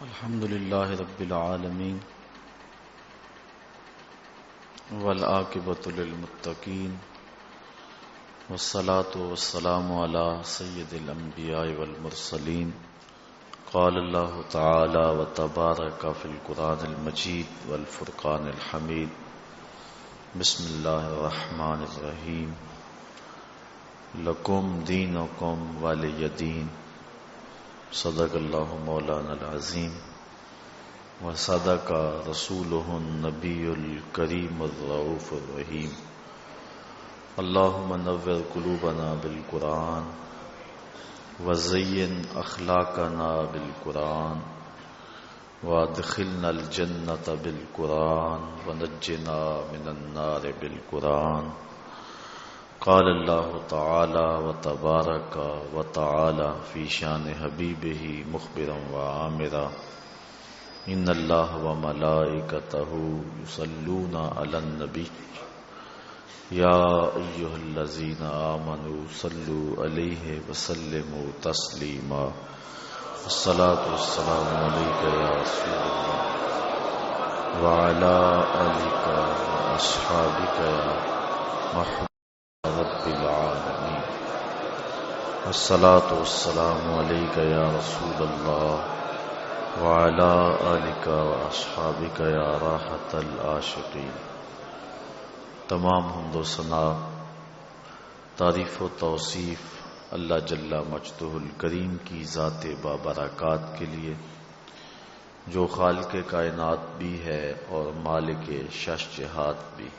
الحمد لله رب العالمين والعاقبة للمتقين والصلاة والسلام على سيد الأنبياء والمرسلين. قال الله تعالى وتبارك في القرآن المجيد والفرقان الحميد. بسم الله الرحمن الرحيم. لكم دينكم ولي دين. صدق اللہ مولانا العظیم وصدق رسولہ النبی الکریم الرؤوف الرحیم. اللہم نور قلوبنا بالقرآن وزین اخلاقنا بالقرآن وادخلنا الجنۃ بالقرآن ونجنا من النار بالقرآن. قال اللہ تعالی وتبارک وتعالی فی شان حبیبہ مخبرا وعامرا ان اللہ وملائکتہ یصلون علی النبی یا ایہا الذین آمنوا صلوا علیہ وسلموا تسلیما. الصلاۃ والسلام علیک یا رسول اللہ وعلی آلک واصحابک یا محمد رب العالمین. الصلاۃ والسلام علیک یا رسول اللہ وعلی آلک واصحابک یا راحت العاشقین. تمام حمد و ثنا، تعریف و توصیف اللہ جل مجدہ الکریم کی ذات بابرکات کے لیے، جو خالق کائنات بھی ہے اور مالک شش جہات بھی.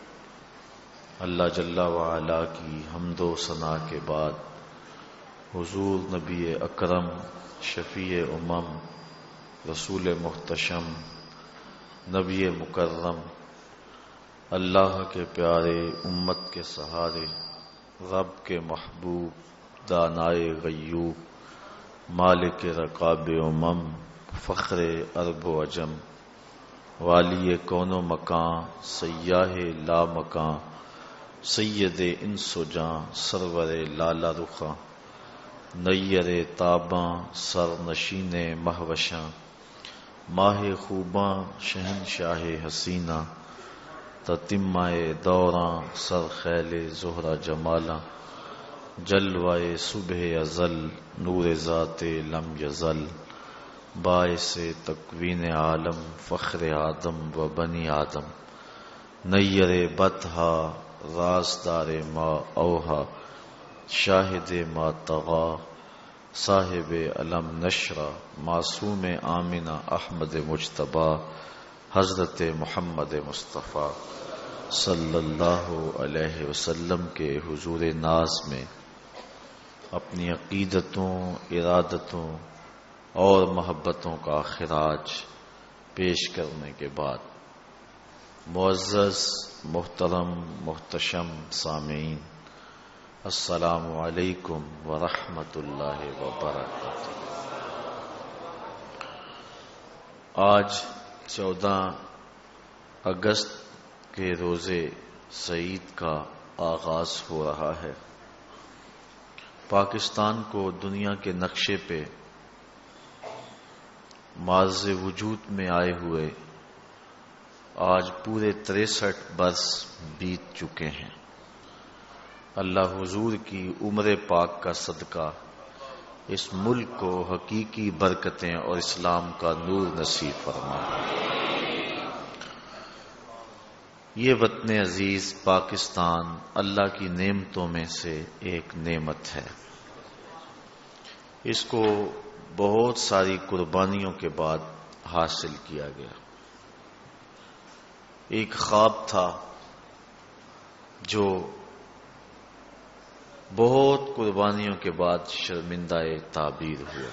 اللہ جل وعلا کی حمد و ثنا کے بعد حضور نبی اکرم شفیع امم رسول محتشم نبی مکرم اللہ کے پیارے امت کے سہارے رب کے محبوب دانائے غیوب مالک رقاب امم فخر عرب و عجم والی کون و مکان سیاہ لا مکان سید انس و جاں سرور لالا رخاں نیر تاباں سر نشین مہوشاں ماہ خوباں شہنشاہ حسینہ تتمہ دوراں سر خیل زہرہ جمالاں جلوائے صبح ازل نور ذات لم یزل باعث تکوین عالم فخر آدم و بنی آدم نیر بطحا رازدار ما اوہا شاہد ما طغا صاحب علم نشرہ معصوم آمنہ احمد مجتبی حضرت محمد مصطفیٰ صلی اللہ علیہ وسلم کے حضور ناز میں اپنی عقیدتوں، ارادتوں اور محبتوں کا خراج پیش کرنے کے بعد معزز محترم محتشم سامعین، السلام علیکم ورحمۃ اللہ وبرکاتہ. آج 14 اگست کے روز سعید کا آغاز ہو رہا ہے. پاکستان کو دنیا کے نقشے پہ معز وجود میں آئے ہوئے آج پورے 63 برس بیت چکے ہیں. اللہ حضور کی عمر پاک کا صدقہ اس ملک کو حقیقی برکتیں اور اسلام کا نور نصیب فرمائے. یہ وطن عزیز پاکستان اللہ کی نعمتوں میں سے ایک نعمت ہے. اس کو بہت ساری قربانیوں کے بعد حاصل کیا گیا. ایک خواب تھا جو بہت قربانیوں کے بعد شرمندہ تعبیر ہوا.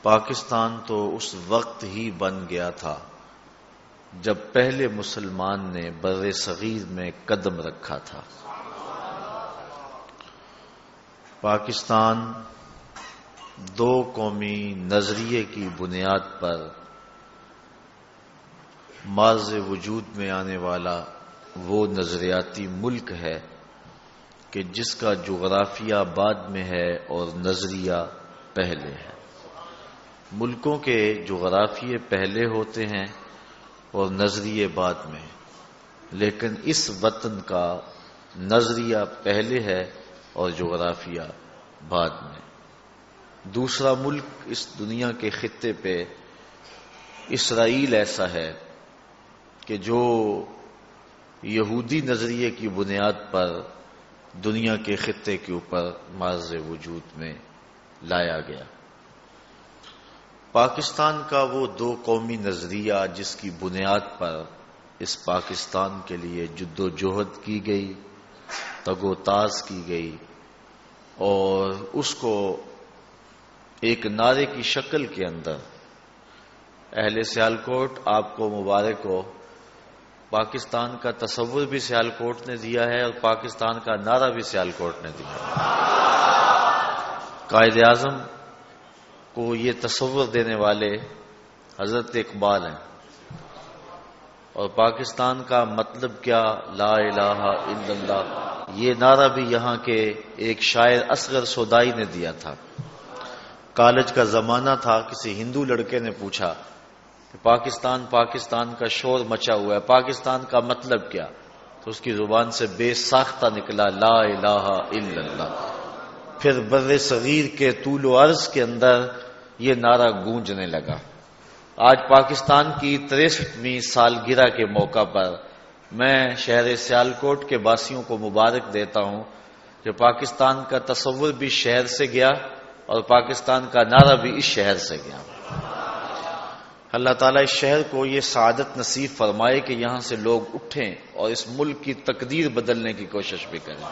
پاکستان تو اس وقت ہی بن گیا تھا جب پہلے مسلمان نے بر صغیر میں قدم رکھا تھا. پاکستان دو قومی نظریے کی بنیاد پر معز وجود میں آنے والا وہ نظریاتی ملک ہے کہ جس کا جغرافیہ بعد میں ہے اور نظریہ پہلے ہے. ملکوں کے جغرافیے پہلے ہوتے ہیں اور نظریے بعد میں، لیکن اس وطن کا نظریہ پہلے ہے اور جغرافیہ بعد میں۔ دوسرا ملک اس دنیا کے خطے پہ اسرائیل ایسا ہے کہ جو یہودی نظریے کی بنیاد پر دنیا کے خطے کے اوپر معرض وجود میں لایا گیا۔ پاکستان کا وہ دو قومی نظریہ جس کی بنیاد پر اس پاکستان کے لیے جد و جہد کی گئی، تگ و تاز کی گئی، اور اس کو ایک نعرے کی شکل کے اندر اہل سیالکوٹ آپ کو مبارک ہو، پاکستان کا تصور بھی سیالکوٹ نے دیا ہے اور پاکستان کا نعرہ بھی سیالکوٹ نے دیا ہے۔ قائد اعظم کو یہ تصور دینے والے حضرت اقبال ہیں، اور پاکستان کا مطلب کیا، لا الہ الا اللہ، یہ نعرہ بھی یہاں کے ایک شاعر اصغر سودائی نے دیا تھا۔ کالج کا زمانہ تھا، کسی ہندو لڑکے نے پوچھا کہ پاکستان پاکستان کا شور مچا ہوا ہے، پاکستان کا مطلب کیا؟ تو اس کی زبان سے بے ساختہ نکلا لا الہ الا اللہ۔ پھر بر صغیر کے طول و عرض کے اندر یہ نعرہ گونجنے لگا۔ آج پاکستان کی 63ویں سالگرہ کے موقع پر میں شہر سیالکوٹ کے باسیوں کو مبارک دیتا ہوں کہ پاکستان کا تصور بھی شہر سے گیا اور پاکستان کا نعرہ بھی اس شہر سے گیا۔ اللہ تعالیٰ اس شہر کو یہ سعادت نصیب فرمائے کہ یہاں سے لوگ اٹھیں اور اس ملک کی تقدیر بدلنے کی کوشش بھی کریں۔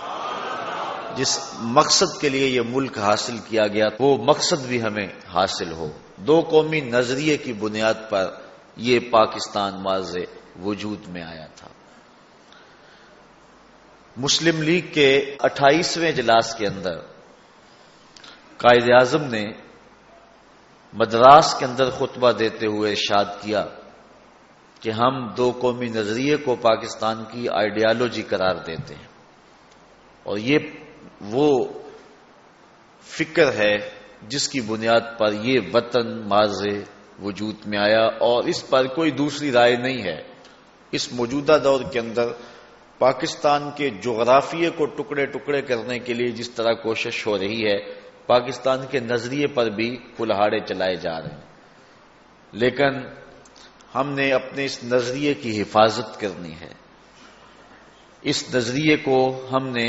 جس مقصد کے لیے یہ ملک حاصل کیا گیا وہ مقصد بھی ہمیں حاصل ہو۔ دو قومی نظریے کی بنیاد پر یہ پاکستان معرض وجود میں آیا تھا۔ مسلم لیگ کے 28ویں اجلاس کے اندر قائد اعظم نے مدراس کے اندر خطبہ دیتے ہوئے ارشاد کیا کہ ہم دو قومی نظریے کو پاکستان کی آئیڈیالوجی قرار دیتے ہیں، اور یہ وہ فکر ہے جس کی بنیاد پر یہ وطن معرض وجود میں آیا، اور اس پر کوئی دوسری رائے نہیں ہے۔ اس موجودہ دور کے اندر پاکستان کے جغرافیے کو ٹکڑے ٹکڑے کرنے کے لیے جس طرح کوشش ہو رہی ہے، پاکستان کے نظریے پر بھی کلہاڑے چلائے جا رہے ہیں، لیکن ہم نے اپنے اس نظریے کی حفاظت کرنی ہے۔ اس نظریے کو ہم نے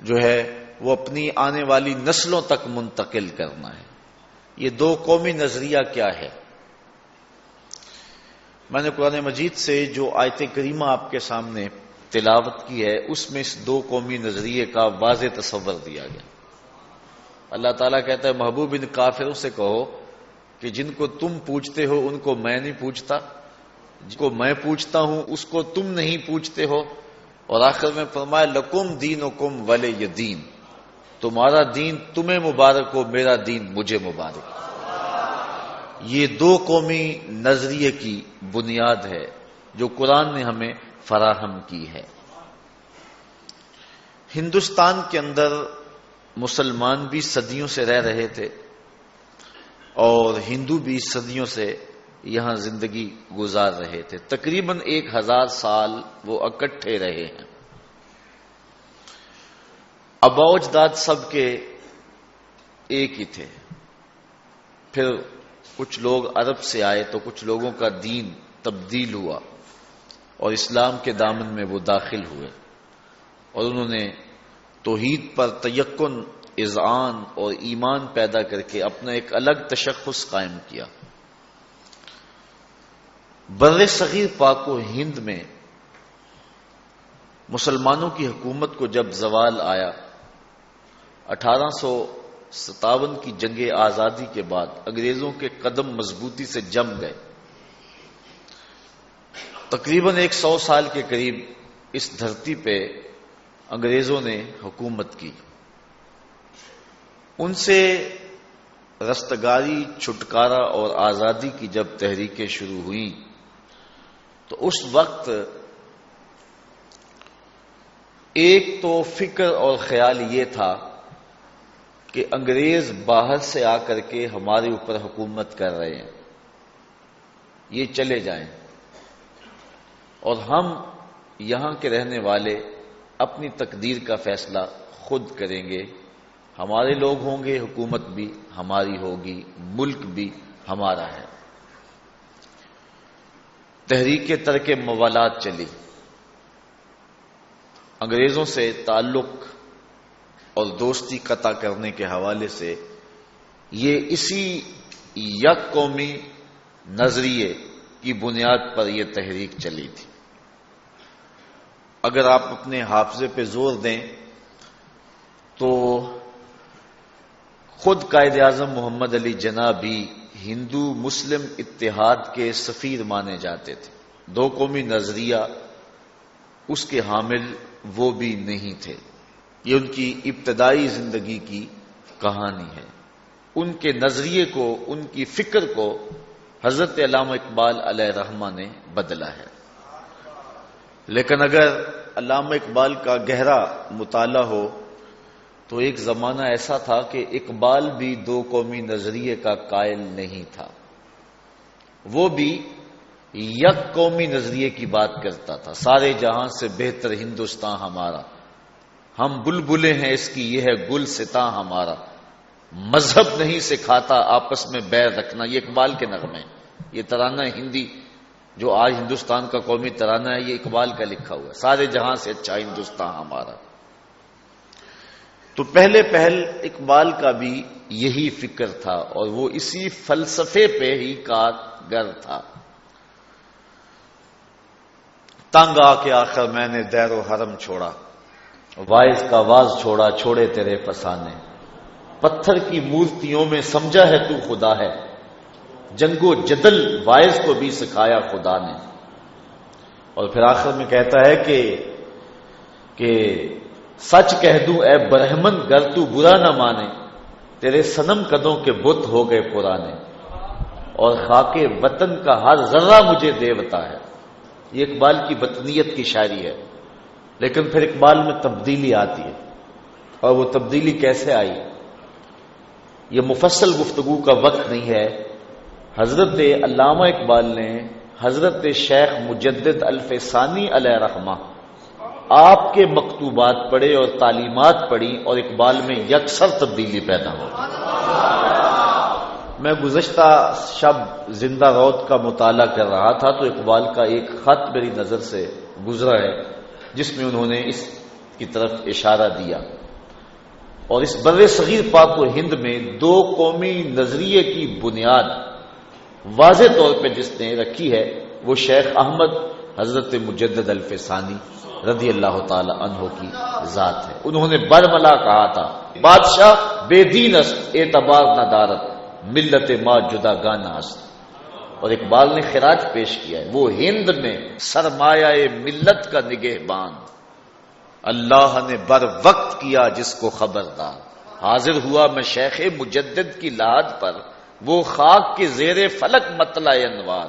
جو ہے وہ اپنی آنے والی نسلوں تک منتقل کرنا ہے۔ یہ دو قومی نظریہ کیا ہے؟ میں نے قرآن مجید سے جو آیت کریمہ آپ کے سامنے تلاوت کی ہے اس میں اس دو قومی نظریے کا واضح تصور دیا گیا۔ اللہ تعالیٰ کہتا ہے محبوب ان کافروں سے کہو کہ جن کو تم پوچھتے ہو ان کو میں نہیں پوچھتا، جن کو میں پوچھتا ہوں اس کو تم نہیں پوچھتے ہو، اور آخر میں فرمایا لکم دینکم ولی دین، تمہارا دین تمہیں مبارک ہو، میرا دین مجھے مبارک۔ یہ دو قومی نظریے کی بنیاد ہے جو قرآن نے ہمیں فراہم کی ہے۔ ہندوستان کے اندر مسلمان بھی صدیوں سے رہ رہے تھے اور ہندو بھی صدیوں سے یہاں زندگی گزار رہے تھے، تقریباً 1000 سال وہ اکٹھے رہے ہیں۔ آباء و اجداد سب کے ایک ہی تھے، پھر کچھ لوگ عرب سے آئے تو کچھ لوگوں کا دین تبدیل ہوا اور اسلام کے دامن میں وہ داخل ہوئے، اور انہوں نے توحید پر تیقن، اذعان اور ایمان پیدا کر کے اپنا ایک الگ تشخص قائم کیا۔ بر صغیر پاک و ہند میں مسلمانوں کی حکومت کو جب زوال آیا، 1857 کی جنگ آزادی کے بعد انگریزوں کے قدم مضبوطی سے جم گئے۔ تقریباً 100 سال کے قریب اس دھرتی پہ انگریزوں نے حکومت کی۔ ان سے رستگاری، چھٹکارا اور آزادی کی جب تحریکیں شروع ہوئیں تو اس وقت ایک تو فکر اور خیال یہ تھا کہ انگریز باہر سے آ کر کے ہمارے اوپر حکومت کر رہے ہیں، یہ چلے جائیں اور ہم یہاں کے رہنے والے اپنی تقدیر کا فیصلہ خود کریں گے، ہمارے لوگ ہوں گے، حکومت بھی ہماری ہوگی، ملک بھی ہمارا ہے۔ تحریک ترک موالات چلی، انگریزوں سے تعلق اور دوستی قطع کرنے کے حوالے سے یہ اسی یک قومی نظریے کی بنیاد پر یہ تحریک چلی تھی۔ اگر آپ اپنے حافظے پہ زور دیں تو خود قائد اعظم محمد علی جناح بھی ہندو مسلم اتحاد کے سفیر مانے جاتے تھے، دو قومی نظریہ اس کے حامل وہ بھی نہیں تھے۔ یہ ان کی ابتدائی زندگی کی کہانی ہے۔ ان کے نظریے کو، ان کی فکر کو حضرت علامہ اقبال علیہ رحمہ نے بدلا ہے۔ لیکن اگر علامہ اقبال کا گہرا مطالعہ ہو تو ایک زمانہ ایسا تھا کہ اقبال بھی دو قومی نظریے کا قائل نہیں تھا، وہ بھی یک قومی نظریے کی بات کرتا تھا۔ سارے جہاں سے بہتر ہندوستان ہمارا، ہم بلبلیں ہیں اس کی یہ ہے گلستاں ہمارا، مذہب نہیں سکھاتا آپس میں بیر رکھنا، یہ اقبال کے نغمے ہیں۔ یہ ترانہ ہندی جو آج ہندوستان کا قومی ترانہ ہے، یہ اقبال کا لکھا ہوا ہے، سارے جہاں سے اچھا ہندوستان ہمارا۔ تو پہلے پہل اقبال کا بھی یہی فکر تھا اور وہ اسی فلسفے پہ ہی کارگر تھا۔ تنگ آ کے آخر میں نے دیر و حرم چھوڑا، وائز کا واز چھوڑا، چھوڑے تیرے فسانے، پتھر کی مورتیوں میں سمجھا ہے تو خدا ہے، جنگ و جدل وائز کو بھی سکھایا خدا نے۔ اور پھر آخر میں کہتا ہے کہ سچ کہہ دوں اے برہمن گر تو برا نہ مانے، تیرے صنم قدوں کے بت ہو گئے پرانے، اور خاک وطن کا ہر ذرہ مجھے دیوتا ہے۔ یہ اقبال کی وطنیت کی شاعری ہے۔ لیکن پھر اقبال میں تبدیلی آتی ہے، اور وہ تبدیلی کیسے آئی یہ مفصل گفتگو کا وقت نہیں ہے۔ حضرت علامہ اقبال نے حضرت شیخ مجدد الفسانی علیہ رحمہ آپ کے مکتوبات پڑھے اور تعلیمات پڑھی، اور اقبال میں یکسر تبدیلی پیدا ہو۔ میں گزشتہ شب زندہ روت کا مطالعہ کر رہا تھا تو اقبال کا ایک خط میری نظر سے گزرا ہے جس میں انہوں نے اس کی طرف اشارہ دیا، اور اس بر صغیر پاک و ہند میں دو قومی نظریے کی بنیاد واضح طور پہ جس نے رکھی ہے وہ شیخ احمد حضرت مجدد الفسانی رضی اللہ تعالی عنہ کی ذات ہے۔ انہوں نے برملا کہا تھا، بادشاہ بے دین است اعتبار نہ دارت، ملت ما جدا گانا است۔ اور اقبال نے خراج پیش کیا ہے، وہ ہند میں سرمایہ ملت کا نگہبان، اللہ نے بر وقت کیا جس کو خبردار۔ حاضر ہوا میں شیخ مجدد کی لحد پر، وہ خاک کے زیر فلک مطلع انوار،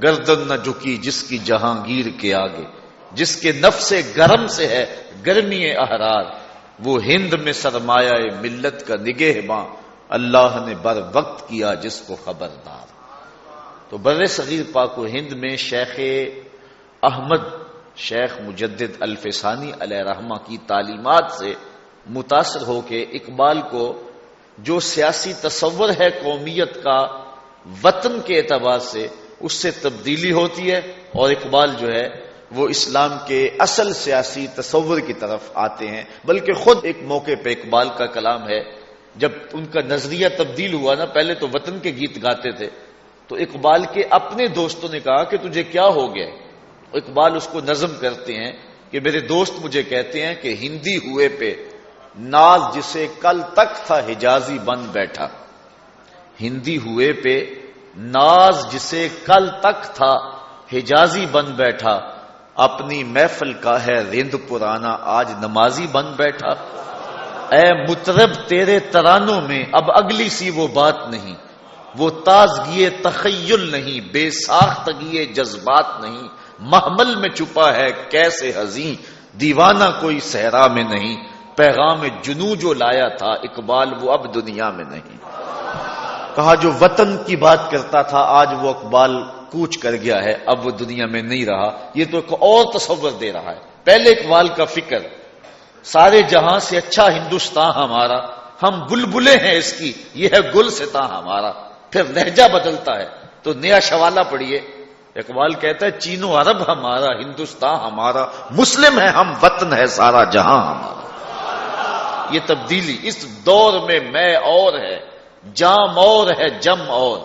گردن نہ جھکی جس کی جہانگیر کے آگے، جس کے نفس گرم سے ہے گرمی احرار، وہ ہند میں سرمایہ ملت کا نگہباں، اللہ نے بر وقت کیا جس کو خبردار۔ تو بر صغیر پاک و ہند میں شیخ احمد شیخ مجدد الفسانی علیہ رحمہ کی تعلیمات سے متاثر ہو کے اقبال کو جو سیاسی تصور ہے قومیت کا وطن کے اعتبار سے، اس سے تبدیلی ہوتی ہے، اور اقبال جو ہے وہ اسلام کے اصل سیاسی تصور کی طرف آتے ہیں۔ بلکہ خود ایک موقع پہ اقبال کا کلام ہے، جب ان کا نظریہ تبدیل ہوا نا، پہلے تو وطن کے گیت گاتے تھے، تو اقبال کے اپنے دوستوں نے کہا کہ تجھے کیا ہو گیا؟ اقبال اس کو نظم کرتے ہیں کہ میرے دوست مجھے کہتے ہیں کہ ہندی ہوئے پہ ناز جسے کل تک تھا حجازی بن بیٹھا، ہندی ہوئے پہ ناز جسے کل تک تھا حجازی بن بیٹھا، اپنی محفل کا ہے رند پرانا آج نمازی بن بیٹھا۔ اے مطرب تیرے ترانوں میں اب اگلی سی وہ بات نہیں، وہ تازگی تخیل نہیں، بے ساختگی جذبات نہیں، محمل میں چھپا ہے کیسے حزین دیوانہ کوئی صحرا میں نہیں، پیغام جنوں جو لایا تھا اقبال وہ اب دنیا میں نہیں. کہا جو وطن کی بات کرتا تھا آج وہ اقبال کوچ کر گیا ہے، اب وہ دنیا میں نہیں رہا. یہ تو ایک اور تصور دے رہا ہے. پہلے اقبال کا فکر سارے جہاں سے اچھا ہندوستان ہمارا، ہم بلبلے ہیں اس کی، یہ ہے گلستاں ہمارا. پھر لہجہ بدلتا ہے تو نیا شوالہ پڑھیے. اقبال کہتا ہے چین و عرب ہمارا، ہندوستان ہمارا، مسلم ہے ہم، وطن ہے سارا جہاں ہمارا. یہ تبدیلی اس دور میں اور ہے، جام اور ہے جم اور،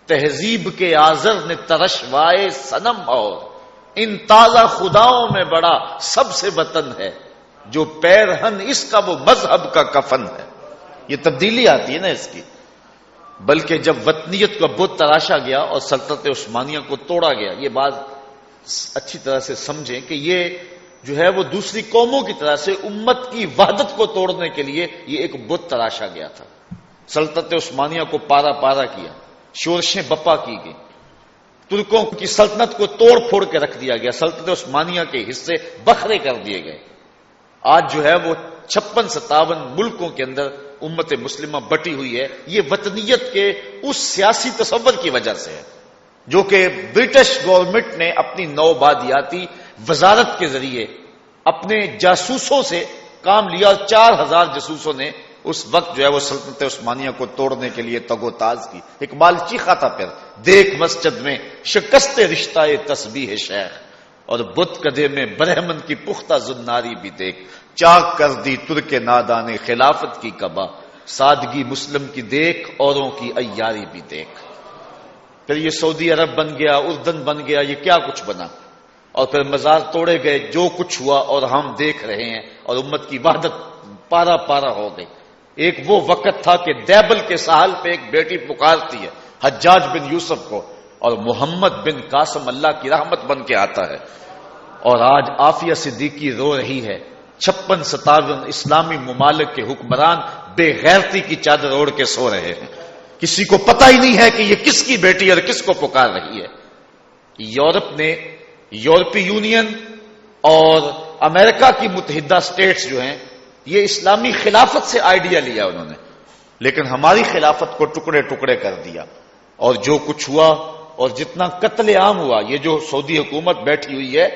تہذیب کے آزر نے ترشوائے صنم اور، ان تازہ خداؤں میں بڑا سب سے وطن ہے، جو پیرہن اس کا وہ مذہب کا کفن ہے. یہ تبدیلی آتی ہے نا اس کی. بلکہ جب وطنیت کا بت تراشا گیا اور سلطنت عثمانیہ کو توڑا گیا، یہ بات اچھی طرح سے سمجھیں کہ یہ جو ہے وہ دوسری قوموں کی طرح سے امت کی وحدت کو توڑنے کے لیے یہ ایک بت تراشا گیا تھا. سلطنت عثمانیہ کو پارا پارا کیا، شورشیں بپا کی گئی، ترکوں کی سلطنت کو توڑ پھوڑ کے رکھ دیا گیا، سلطنت عثمانیہ کے حصے بکھرے کر دیے گئے. آج جو ہے وہ 56-57 ملکوں کے اندر امت مسلمہ بٹی ہوئی ہے. یہ وطنیت کے اس سیاسی تصور کی وجہ سے ہے جو کہ برٹش گورنمنٹ نے اپنی نوبادیاتی وزارت کے ذریعے اپنے جاسوسوں سے کام لیا. 4000 جاسوسوں نے اس وقت جو ہے وہ سلطنت عثمانیہ کو توڑنے کے لیے تگ و تاز کی. اقبال چیخا تھا پھر، دیکھ مسجد میں شکست رشتہ تسبیح شیخ، اور بت کدے میں برہمن کی پختہ زناری بھی دیکھ، چاک کر دی ترک نادان خلافت کی کبا، سادگی مسلم کی دیکھ اوروں کی عیاری بھی دیکھ. پھر یہ سعودی عرب بن گیا، اردن بن گیا، یہ کیا کچھ بنا، اور پھر مزار توڑے گئے، جو کچھ ہوا اور ہم دیکھ رہے ہیں، اور امت کی وحدت پارا پارا ہو گئی. ایک وہ وقت تھا کہ دیبل کے ساحل پہ ایک بیٹی پکارتی ہے حجاج بن یوسف کو، اور محمد بن قاسم اللہ کی رحمت بن کے آتا ہے. اور آج عافیہ صدیقی رو رہی ہے. 56-57 اسلامی ممالک کے حکمران بے غیرتی کی چادر اوڑھ کے سو رہے ہیں. کسی کو پتہ ہی نہیں ہے کہ یہ کس کی بیٹی اور کس کو پکار رہی ہے. یورپ نے، یورپی یونین اور امریکہ کی متحدہ اسٹیٹس جو ہیں، یہ اسلامی خلافت سے آئیڈیا لیا انہوں نے، لیکن ہماری خلافت کو ٹکڑے ٹکڑے کر دیا. اور جو کچھ ہوا اور جتنا قتل عام ہوا، یہ جو سعودی حکومت بیٹھی ہوئی ہے،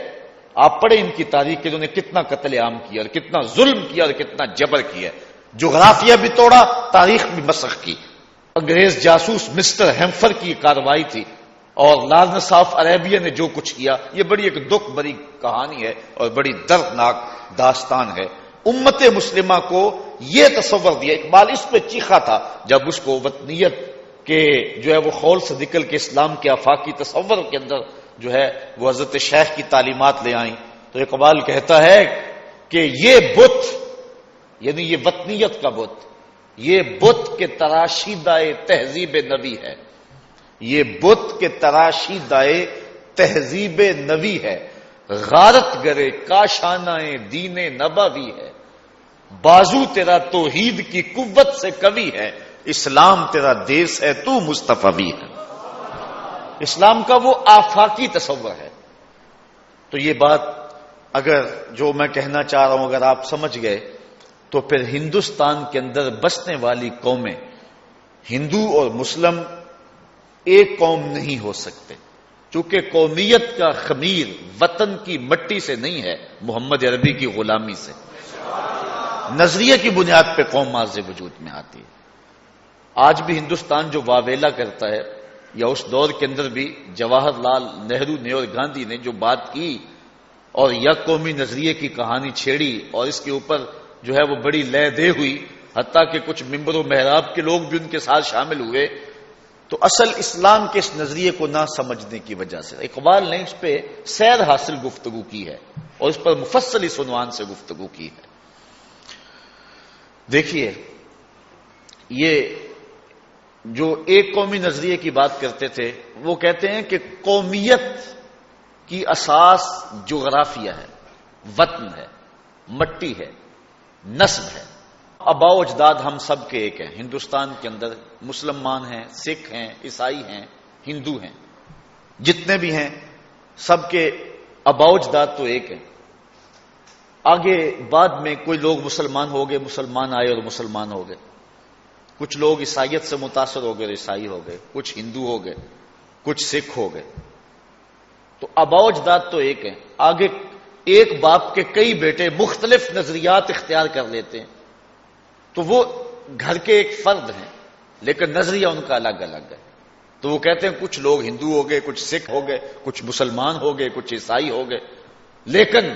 آپ پڑھیں ان کی تاریخ کہ انہوں نے کتنا قتل عام کیا اور کتنا ظلم کیا اور کتنا جبر کیا. جغرافیہ بھی توڑا، تاریخ بھی مسخ کی. انگریز جاسوس مسٹر ہیمفر کی کارروائی تھی، اور لارنس آف عربیہ نے جو کچھ کیا، یہ بڑی ایک دکھ بری کہانی ہے اور بڑی دردناک داستان ہے. امت مسلمہ کو یہ تصور دیا. اقبال اس پہ چیخا تھا جب اس کو وطنیت کے جو ہے وہ خول سے نکل کے اسلام کے آفاقی تصور کے اندر جو ہے وہ حضرت شیخ کی تعلیمات لے آئیں. تو اقبال کہتا ہے کہ یہ بت، یعنی یہ وطنیت کا بت، یہ بت کے تراشیدہ تہذیب نبی ہے. یہ بت کے تراشیدہ تہذیب نبی ہے. غارت گرے کاشانہ دین نبوی ہے. بازو تیرا توحید کی قوت سے قوی ہے. اسلام تیرا دیس ہے تو مصطفی ہے. اسلام کا وہ آفاقی تصور ہے. تو یہ بات اگر جو میں کہنا چاہ رہا ہوں اگر آپ سمجھ گئے تو پھر ہندوستان کے اندر بسنے والی قومیں، ہندو اور مسلم ایک قوم نہیں ہو سکتے، چونکہ قومیت کا خمیر وطن کی مٹی سے نہیں ہے، محمد عربی کی غلامی سے. نظریے کی بنیاد پہ قوم ماضی وجود میں آتی ہے. آج بھی ہندوستان جو واویلا کرتا ہے، یا اس دور کے اندر بھی جواہر لال نہرو نے اور گاندھی نے جو بات کی اور یک قومی نظریے کی کہانی چھیڑی، اور اس کے اوپر جو ہے وہ بڑی لے دے ہوئی، حتیٰ کہ کچھ ممبر و محراب کے لوگ بھی ان کے ساتھ شامل ہوئے، تو اصل اسلام کے اس نظریے کو نہ سمجھنے کی وجہ سے اقبال نے اس پہ سیر حاصل گفتگو کی ہے اور اس پر مفصل اس عنوان سے گفتگو کی ہے. دیکھیے، یہ جو ایک قومی نظریے کی بات کرتے تھے، وہ کہتے ہیں کہ قومیت کی اساس جغرافیہ ہے، وطن ہے، مٹی ہے، نسب ہے. آباء و اجداد ہم سب کے ایک ہیں. ہندوستان کے اندر مسلمان ہیں، سکھ ہیں، عیسائی ہیں، ہندو ہیں، جتنے بھی ہیں سب کے آباء و اجداد تو ایک ہیں. آگے بعد میں کوئی لوگ مسلمان ہو گئے، مسلمان آئے اور مسلمان ہو گئے، کچھ لوگ عیسائیت سے متاثر ہو گئے اور عیسائی ہو گئے، کچھ ہندو ہو گئے، کچھ سکھ ہو گئے. تو آباء و اجداد تو ایک ہیں، آگے ایک باپ کے کئی بیٹے مختلف نظریات اختیار کر لیتے ہیں، تو وہ گھر کے ایک فرد ہیں لیکن نظریہ ان کا الگ الگ ہے. تو وہ کہتے ہیں کچھ لوگ ہندو ہو گئے، کچھ سکھ ہو گئے، کچھ مسلمان ہو گئے، کچھ عیسائی ہو گئے، لیکن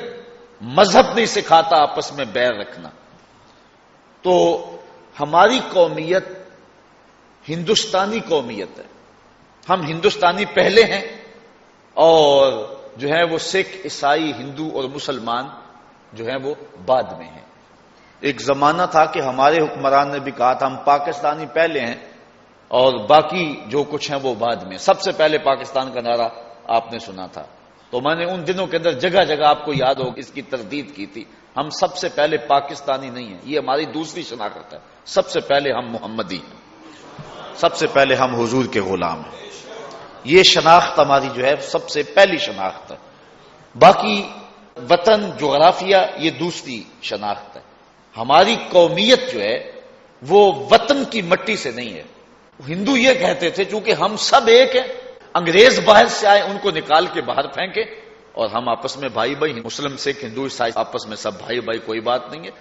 مذہب نہیں سکھاتا آپس میں بیر رکھنا. تو ہماری قومیت ہندوستانی قومیت ہے، ہم ہندوستانی پہلے ہیں اور جو ہے وہ سکھ، عیسائی، ہندو اور مسلمان جو ہیں وہ بعد میں ہیں. ایک زمانہ تھا کہ ہمارے حکمران نے بھی کہا تھا ہم پاکستانی پہلے ہیں اور باقی جو کچھ ہیں وہ بعد میں. سب سے پہلے پاکستان کا نعرہ آپ نے سنا تھا، تو میں نے ان دنوں کے اندر جگہ جگہ آپ کو یاد ہوگا اس کی تردید کی تھی. ہم سب سے پہلے پاکستانی نہیں ہیں، یہ ہماری دوسری شناخت ہے. سب سے پہلے ہم محمدی ہیں، سب سے پہلے ہم حضور کے غلام ہیں. یہ شناخت ہماری جو ہے سب سے پہلی شناخت ہے. باقی وطن، جغرافیہ یہ دوسری شناخت ہے. ہماری قومیت جو ہے وہ وطن کی مٹی سے نہیں ہے. ہندو یہ کہتے تھے چونکہ ہم سب ایک ہیں، انگریز باہر سے آئے ان کو نکال کے باہر پھینکے اور ہم آپس میں بھائی بھائی، مسلم سکھ ہندو عیسائی آپس میں سب بھائی بھائی، کوئی بات نہیں ہے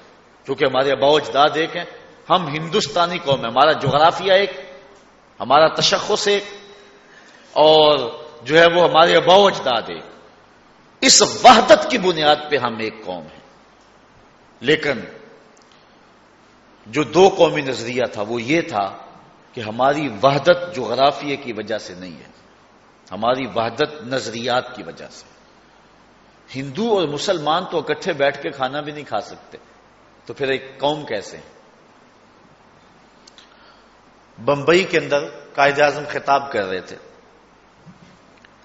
کیونکہ ہمارے آباء و اجداد ایک ہیں. ہم ہندوستانی قوم ہیں، ہمارا جغرافیہ ایک، ہمارا تشخص ایک، اور جو ہے وہ ہمارے آباء و اجداد ایک. اس وحدت کی بنیاد پہ ہم ایک قوم ہیں. لیکن جو دو قومی نظریہ تھا وہ یہ تھا کہ ہماری وحدت جغرافیے کی وجہ سے نہیں ہے، ہماری وحدت نظریات کی وجہ سے. ہندو اور مسلمان تو اکٹھے بیٹھ کے کھانا بھی نہیں کھا سکتے، تو پھر ایک قوم کیسے؟ بمبئی کے اندر قائد اعظم خطاب کر رہے تھے،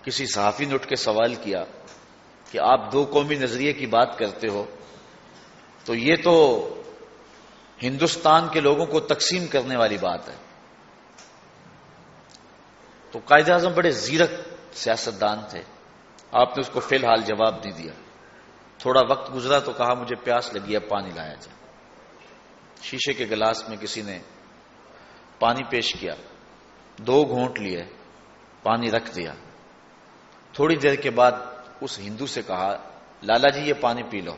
کسی صحافی نے اٹھ کے سوال کیا کہ آپ دو قومی نظریے کی بات کرتے ہو تو یہ تو ہندوستان کے لوگوں کو تقسیم کرنے والی بات ہے. تو قائد اعظم بڑے زیرک سیاستدان تھے، آپ نے اس کو فی الحال جواب نہیں دیا. تھوڑا وقت گزرا تو کہا مجھے پیاس لگی ہے، پانی لایا جائے. شیشے کے گلاس میں کسی نے پانی پیش کیا، 2 گھونٹ لیے، پانی رکھ دیا. تھوڑی دیر کے بعد اس ہندو سے کہا لالا جی یہ پانی پی لو.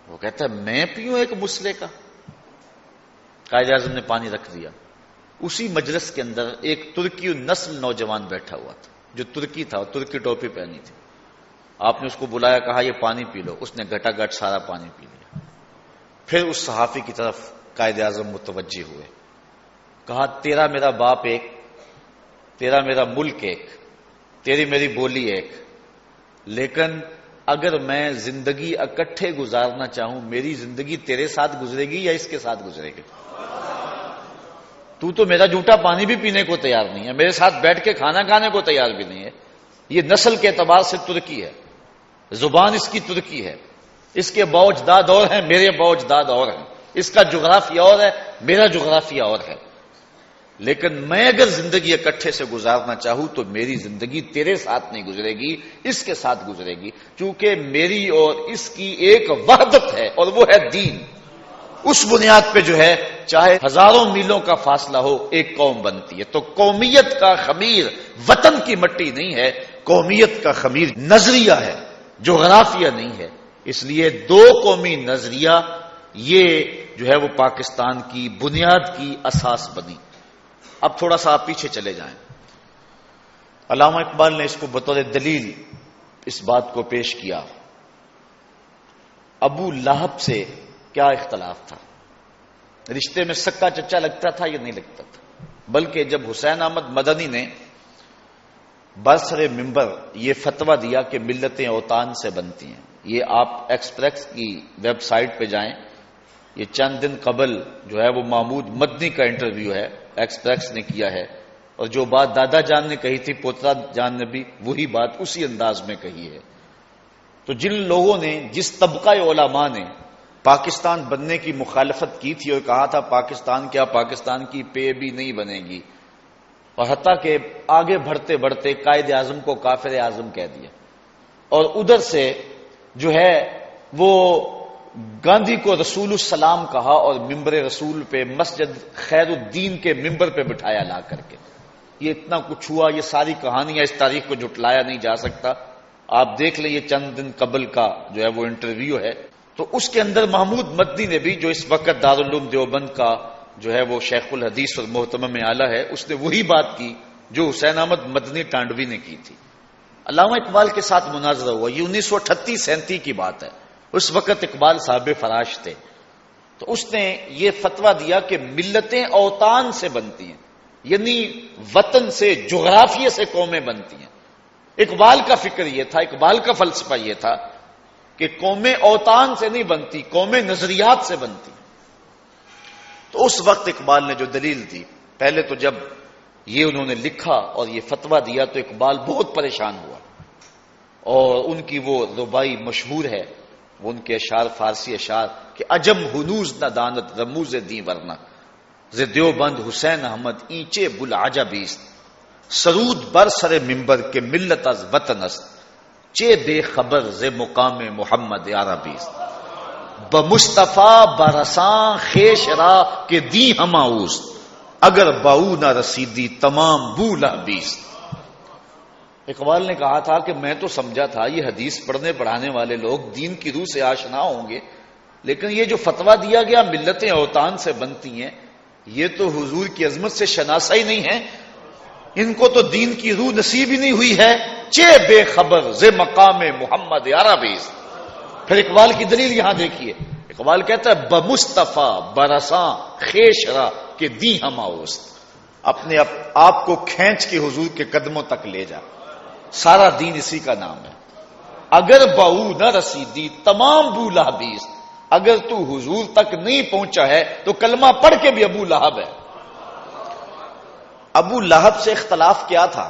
وہ کہتا ہے میں پیوں ایک مسلے کا؟ قائد اعظم نے پانی رکھ دیا. اسی مجلس کے اندر ایک ترکی نسل نوجوان بیٹھا ہوا تھا جو ترکی تھا، ترکی ٹوپی پہنی تھی. آپ نے اس کو بلایا، کہا یہ پانی پی لو. اس نے گھٹا گھٹ سارا پانی پی لیا. پھر اس صحافی کی طرف قائد اعظم متوجہ ہوئے، کہا تیرا میرا باپ ایک، تیرا میرا ملک ایک، تیری میری بولی ایک، لیکن اگر میں زندگی اکٹھے گزارنا چاہوں، میری زندگی تیرے ساتھ گزرے گی یا اس کے ساتھ گزرے گی؟ تو میرا جھوٹا پانی بھی پینے کو تیار نہیں ہے، میرے ساتھ بیٹھ کے کھانا کھانے کو تیار بھی نہیں ہے. یہ نسل کے اعتبار سے ترکی ہے، زبان اس کی ترکی ہے، اس کے آباء و اجداد اور ہیں، میرے آباء و اجداد اور ہیں، اس کا جغرافیہ اور ہے، میرا جغرافیہ اور ہے. لیکن میں اگر زندگی اکٹھے سے گزارنا چاہوں تو میری زندگی تیرے ساتھ نہیں گزرے گی، اس کے ساتھ گزرے گی، کیونکہ میری اور اس کی ایک وحدت ہے اور وہ ہے دین. اس بنیاد پہ جو ہے چاہے ہزاروں میلوں کا فاصلہ ہو ایک قوم بنتی ہے. تو قومیت کا خمیر وطن کی مٹی نہیں ہے، قومیت کا خمیر نظریہ ہے، جغرافیہ نہیں ہے. اس لیے 2 قومی نظریہ یہ جو ہے وہ پاکستان کی بنیاد کی اساس بنی. اب تھوڑا سا آپ پیچھے چلے جائیں. علامہ اقبال نے اس کو بطور دلیل اس بات کو پیش کیا. ابو لہب سے کیا اختلاف تھا؟ رشتے میں سکا چچا لگتا تھا یا نہیں لگتا تھا؟ بلکہ جب حسین احمد مدنی نے برسر ممبر یہ فتویٰ دیا کہ ملتیں اوطان سے بنتی ہیں، یہ آپ ایکسپریس کی ویب سائٹ پہ جائیں، یہ چند دن قبل جو ہے وہ محمود مدنی کا انٹرویو ہے، ایکسپریس نے کیا ہے، اور جو بات دادا جان نے کہی تھی پوترا جان نے بھی وہی بات اسی انداز میں کہی ہے. تو جن لوگوں نے، جس طبقہ علماء نے پاکستان بننے کی مخالفت کی تھی اور کہا تھا پاکستان کیا پاکستان کی پے بھی نہیں بنے گی، اور حتیٰ کہ آگے بڑھتے بڑھتے قائد اعظم کو کافر اعظم کہہ دیا، اور ادھر سے جو ہے وہ گاندھی کو رسول السلام کہا اور ممبر رسول پہ مسجد خیر الدین کے ممبر پہ بٹھایا لا کر کے. یہ اتنا کچھ ہوا، یہ ساری کہانیاں، اس تاریخ کو جھٹلایا نہیں جا سکتا. آپ دیکھ لیں، یہ چند دن قبل کا جو ہے وہ انٹرویو ہے. تو اس کے اندر محمود مدنی نے بھی، جو اس وقت دارالعلوم دیوبند کا جو ہے وہ شیخ الحدیث اور محتمم اعلیٰ ہے، اس نے وہی بات کی جو حسین احمد مدنی ٹانڈوی نے کی تھی. علامہ اقبال کے ساتھ مناظرہ ہوا، یہ 1938-37 کی بات ہے. اس وقت اقبال صاحب فراش تھے. تو اس نے یہ فتویٰ دیا کہ ملتیں اوطان سے بنتی ہیں، یعنی وطن سے، جغرافیے سے قومیں بنتی ہیں. اقبال کا فکر یہ تھا، اقبال کا فلسفہ یہ تھا کہ قومیں اوطان سے نہیں بنتی، قومیں نظریات سے بنتی. تو اس وقت اقبال نے جو دلیل دی، پہلے تو جب یہ انہوں نے لکھا اور یہ فتویٰ دیا تو اقبال بہت پریشان ہوا. اور ان کی وہ ربائی مشہور ہے، وہ ان کے اشعار، فارسی اشعار کہ عجم ہنوز نہ دانت رموز دی ورنہ ز دیوبند حسین احمد اینچے بلعجبیست سرود بر سر ممبر کے ملت از وطن است چے بے خبر ز مقام محمد عربیست بمصطفیٰ برساں خیش را کہ دی ہما اوست اگر باؤ نہ رسیدی تمام بولا بیست. اقبال نے کہا تھا کہ میں تو سمجھا تھا یہ حدیث پڑھنے پڑھانے والے لوگ دین کی روح سے آشنا ہوں گے، لیکن یہ جو فتویٰ دیا گیا ملتیں اوطان سے بنتی ہیں، یہ تو حضور کی عظمت سے شناسہ ہی نہیں ہے. ان کو تو دین کی روح نصیب ہی نہیں ہوئی ہے. چے بے خبر ز مقام محمد عربیست. پھر اقبال کی دلیل یہاں دیکھیے، اقبال کہتا ہے بمصطفیٰ برساں خیش را کہ دی ہما اوست. اپنے آپ کو کھینچ کے حضور کے قدموں تک لے جا، سارا دین اسی کا نام ہے. اگر باؤ نہ رسیدی تمام بو لہبیست، اگر تو حضور تک نہیں پہنچا ہے تو کلمہ پڑھ کے بھی ابو لہب ہے. ابو لہب سے اختلاف کیا تھا؟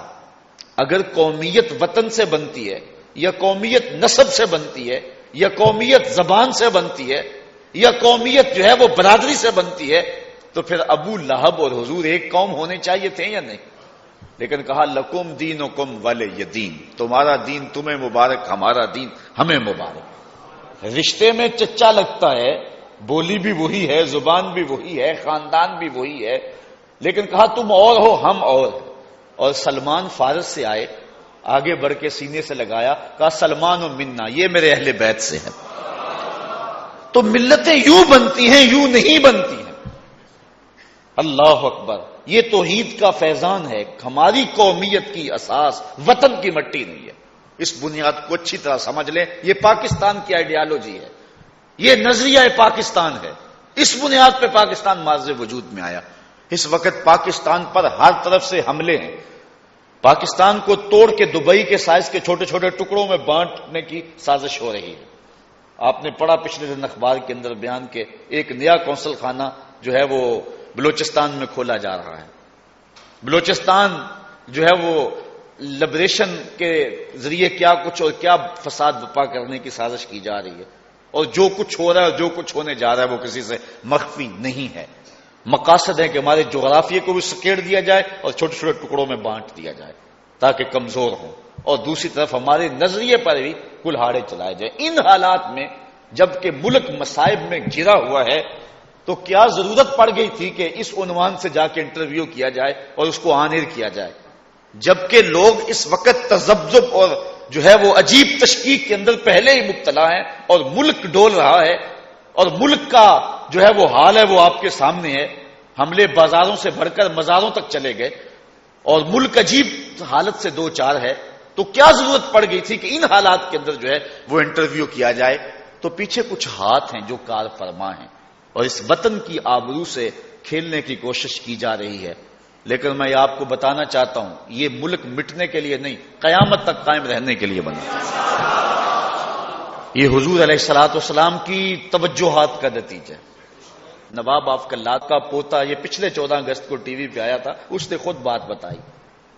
اگر قومیت وطن سے بنتی ہے، یا قومیت نسب سے بنتی ہے، یا قومیت زبان سے بنتی ہے، یا قومیت جو ہے وہ برادری سے بنتی ہے، تو پھر ابو لہب اور حضور ایک قوم ہونے چاہیے تھے یا نہیں؟ لیکن کہا لکم دینکم ولی دین، تمہارا دین تمہیں مبارک، ہمارا دین ہمیں مبارک. رشتے میں چچا لگتا ہے، بولی بھی وہی ہے، زبان بھی وہی ہے، خاندان بھی وہی ہے، لیکن کہا تم اور ہو ہم اور. اور سلمان فارس سے آئے، آگے بڑھ کے سینے سے لگایا، کہا سلمان و منا، یہ میرے اہل بیت سے ہے. تو ملتیں یوں بنتی ہیں، یوں نہیں بنتی ہیں. اللہ اکبر. یہ توحید کا فیضان ہے. ہماری قومیت کی اساس وطن کی مٹی نہیں ہے. اس بنیاد کو اچھی طرح سمجھ لیں. یہ پاکستان کی آئیڈیالوجی ہے، یہ نظریہ پاکستان ہے. اس بنیاد پہ پاکستان معرض وجود میں آیا. اس وقت پاکستان پر ہر طرف سے حملے ہیں. پاکستان کو توڑ کے دبئی کے سائز کے چھوٹے چھوٹے ٹکڑوں میں بانٹنے کی سازش ہو رہی ہے. آپ نے پڑھا پچھلے دن اخبار کے اندر بیان کے ایک نیا قونصل خانہ جو ہے وہ بلوچستان میں کھولا جا رہا ہے. بلوچستان جو ہے وہ لبریشن کے ذریعے کیا کچھ اور کیا فساد برپا کرنے کی سازش کی جا رہی ہے. اور جو کچھ ہو رہا ہے، جو کچھ ہونے جا رہا ہے، وہ کسی سے مخفی نہیں ہے. مقاصد ہے کہ ہمارے جغرافیے کو بھی سکیڑ دیا جائے اور چھوٹے چھوٹے ٹکڑوں میں بانٹ دیا جائے تاکہ کمزور ہوں، اور دوسری طرف ہمارے نظریے پر بھی کلہاڑے چلائے جائیں. ان حالات میں جبکہ ملک مصائب میں گھرا ہوا ہے تو کیا ضرورت پڑ گئی تھی کہ اس عنوان سے جا کے انٹرویو کیا جائے اور اس کو آن ایئر کیا جائے، جبکہ لوگ اس وقت تذبذب اور جو ہے وہ عجیب تشکیک کے اندر پہلے ہی مبتلا ہیں اور ملک ڈول رہا ہے اور ملک کا جو ہے وہ حال ہے وہ آپ کے سامنے ہے. حملے بازاروں سے بڑھ کر مزاروں تک چلے گئے اور ملک عجیب حالت سے دو چار ہے. تو کیا ضرورت پڑ گئی تھی کہ ان حالات کے اندر جو ہے وہ انٹرویو کیا جائے؟ تو پیچھے کچھ ہاتھ ہیں جو کار فرما ہیں اور اس وطن کی آبرو سے کھیلنے کی کوشش کی جا رہی ہے. لیکن میں آپ کو بتانا چاہتا ہوں یہ ملک مٹنے کے لیے نہیں، قیامت تک قائم رہنے کے لیے بنا. یہ حضور علیہ الصلوۃ والسلام کی توجہات کا نتیجہ. نواب آف کلات کا پوتا یہ پچھلے 14 اگست کو ٹی وی پہ آیا تھا، اس نے خود بات بتائی.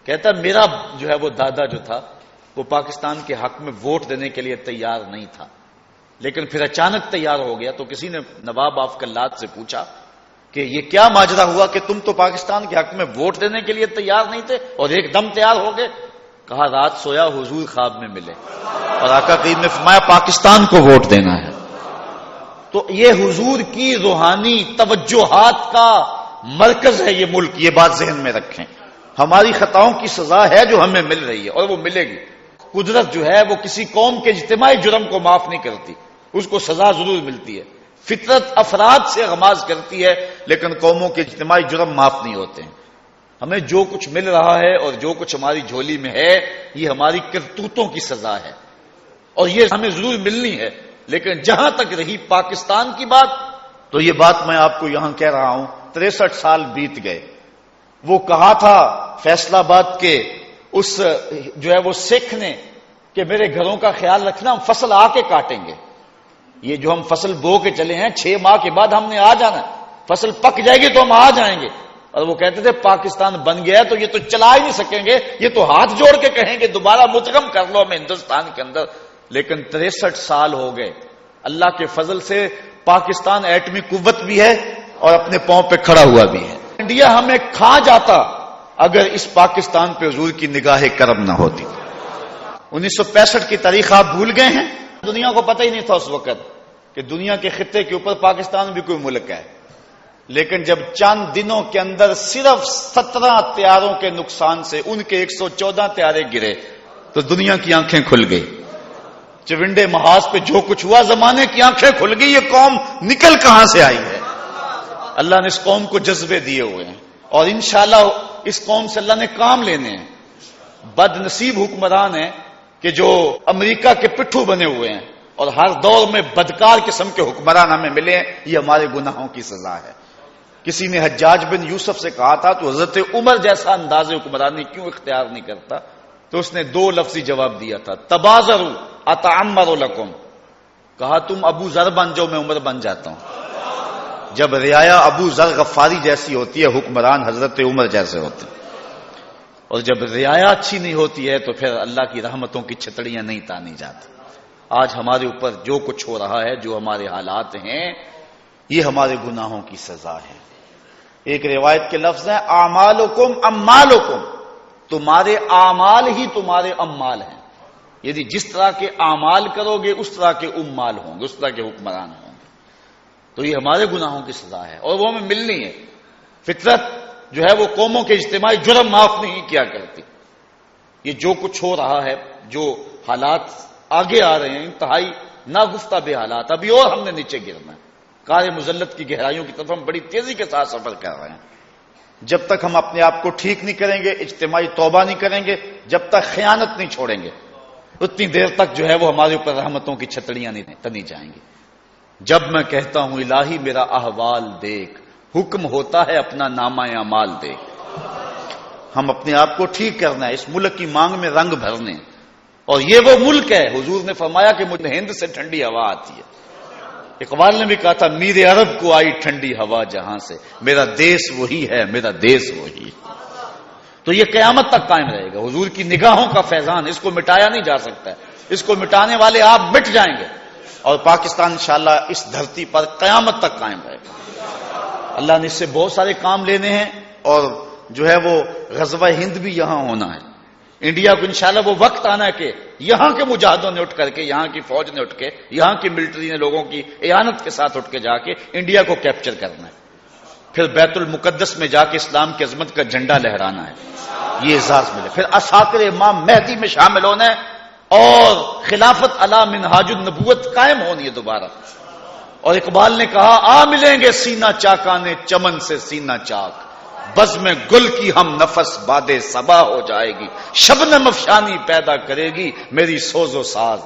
کہتا میرا جو ہے وہ دادا جو تھا وہ پاکستان کے حق میں ووٹ دینے کے لیے تیار نہیں تھا، لیکن پھر اچانک تیار ہو گیا. تو کسی نے نواب آف کلات سے پوچھا کہ یہ کیا ماجرا ہوا کہ تم تو پاکستان کے حق میں ووٹ دینے کے لیے تیار نہیں تھے اور ایک دم تیار ہو گئے؟ کہا رات سویا حضور خواب میں ملے اور آقا کریم نے فرمایا پاکستان کو ووٹ دینا ہے. تو یہ حضور کی روحانی توجہات کا مرکز ہے یہ ملک. یہ بات ذہن میں رکھیں. ہماری خطاؤں کی سزا ہے جو ہمیں مل رہی ہے اور وہ ملے گی. قدرت جو ہے وہ کسی قوم کے اجتماعی جرم کو معاف نہیں کرتی، اس کو سزا ضرور ملتی ہے. فطرت افراد سے غماز کرتی ہے لیکن قوموں کے اجتماعی جرم معاف نہیں ہوتے ہیں. ہمیں جو کچھ مل رہا ہے اور جو کچھ ہماری جھولی میں ہے یہ ہماری کرتوتوں کی سزا ہے اور یہ ہمیں ضرور ملنی ہے. لیکن جہاں تک رہی پاکستان کی بات، تو یہ بات میں آپ کو یہاں کہہ رہا ہوں. 63 سال بیت گئے. وہ کہا تھا فیصلہ آباد کے اس جو ہے وہ سکھ نے کہ میرے گھروں کا خیال رکھنا، ہم فصل آ کے کاٹیں گے. یہ جو ہم فصل بو کے چلے ہیں 6 ماہ کے بعد ہم نے آ جانا، فصل پک جائے گی تو ہم آ جائیں گے. اور وہ کہتے تھے پاکستان بن گیا ہے تو یہ تو چلا ہی نہیں سکیں گے، یہ تو ہاتھ جوڑ کے کہیں گے دوبارہ مدغم کر لو ہمیں ہندوستان کے اندر. لیکن 63 سال ہو گئے. اللہ کے فضل سے پاکستان ایٹمی قوت بھی ہے اور اپنے پاؤں پہ کھڑا ہوا بھی ہے. انڈیا ہمیں کھا جاتا اگر اس پاکستان پہ حضور کی نگاہ کرم نہ ہوتی. 1965 کی تاریخ آپ بھول گئے ہیں. دنیا کو پتہ ہی نہیں تھا اس وقت کہ دنیا کے خطے کے اوپر پاکستان بھی کوئی ملک ہے. لیکن جب چند دنوں کے اندر صرف 17 طیاروں کے نقصان سے ان کے 114 طیارے گرے تو دنیا کی آنکھیں کھل گئی. چونڈے محاذ پہ جو کچھ ہوا زمانے کی آنکھیں کھل گئی. یہ قوم نکل کہاں سے آئی ہے؟ اللہ نے اس قوم کو جذبے دیے ہوئے ہیں اور انشاءاللہ اس قوم سے اللہ نے کام لینے ہیں. بد نصیب حکمران ہیں کہ جو امریکہ کے پٹھو بنے ہوئے ہیں اور ہر دور میں بدکار قسم کے حکمران ہمیں ملے ہیں. یہ ہمارے گناہوں کی سزا ہے. کسی نے حجاج بن یوسف سے کہا تھا تو حضرت عمر جیسا انداز حکمرانی کیوں اختیار نہیں کرتا؟ تو اس نے 2 لفظی جواب دیا تھا، تبازروا اتعمر لکم. کہا تم ابو ذر بن جاؤ میں عمر بن جاتا ہوں. جب رعایا ابو ذر غفاری جیسی ہوتی ہے حکمران حضرت عمر جیسے ہوتے ہیں. اور جب رعایا اچھی نہیں ہوتی ہے تو پھر اللہ کی رحمتوں کی چھتڑیاں نہیں تانی جاتی. آج ہمارے اوپر جو کچھ ہو رہا ہے، جو ہمارے حالات ہیں، یہ ہمارے گناہوں کی سزا ہے. ایک روایت کے لفظ ہیں اعمالکم امالکم، تمہارے اعمال ہی تمہارے امال ہیں. یعنی جس طرح کے اعمال کرو گے اس طرح کے امال ہوں گے، اس طرح کے حکمران ہوں گے. تو یہ ہمارے گناہوں کی سزا ہے اور وہ ہمیں ملنی ہے. فطرت جو ہے وہ قوموں کے اجتماعی جرم معاف نہیں کیا کرتی. یہ جو کچھ ہو رہا ہے، جو حالات آگے آ رہے ہیں، انتہائی ناگفتہ بے حالات، ابھی اور ہم نے نیچے گرنا ہے. کار مذلت کی گہرائیوں کی طرف ہم بڑی تیزی کے ساتھ سفر کر رہے ہیں. جب تک ہم اپنے آپ کو ٹھیک نہیں کریں گے، اجتماعی توبہ نہیں کریں گے، جب تک خیانت نہیں چھوڑیں گے، اتنی دیر تک جو ہے وہ ہمارے اوپر رحمتوں کی چھتڑیاں نہیں تنی جائیں گی. جب میں کہتا ہوں الہی میرا احوال دیکھ، حکم ہوتا ہے اپنا نامہ اعمال دیکھ. ہم اپنے آپ کو ٹھیک کرنا ہے، اس ملک کی مانگ میں رنگ بھرنے. اور یہ وہ ملک ہے، حضور نے فرمایا کہ مجھے ہند سے ٹھنڈی ہوا آتی ہے. اقبال نے بھی کہا تھا میر عرب کو آئی ٹھنڈی ہوا جہاں سے، میرا دیس وہی ہے، میرا دیس وہی. تو یہ قیامت تک قائم رہے گا. حضور کی نگاہوں کا فیضان، اس کو مٹایا نہیں جا سکتا ہے. اس کو مٹانے والے آپ مٹ جائیں گے اور پاکستان انشاءاللہ اس دھرتی پر قیامت تک قائم رہے گا. اللہ نے اس سے بہت سارے کام لینے ہیں اور جو ہے وہ غزوہ ہند بھی یہاں ہونا ہے. انڈیا کو انشاءاللہ وہ وقت آنا ہے کہ یہاں کے مجاہدوں نے اٹھ کر کے، یہاں کی فوج نے اٹھ کے، یہاں کی ملٹری نے لوگوں کی اعانت کے ساتھ اٹھ کے جا کے انڈیا کو کیپچر کرنا ہے. پھر بیت المقدس میں جا کے اسلام کی عظمت کا جھنڈا لہرانا ہے. یہ اعزاز ملے. پھر عساکر امام مہدی میں شامل ہونا ہے اور خلافت علی منہاج النبوت قائم ہونی ہے دوبارہ. اور اقبال نے کہا آ ملیں گے سینہ چاکانے چمن سے سینہ چاک، بز میں گل کی ہم نفس باد صبا ہو جائے گی، شبنم افشانی پیدا کرے گی میری سوز و ساز،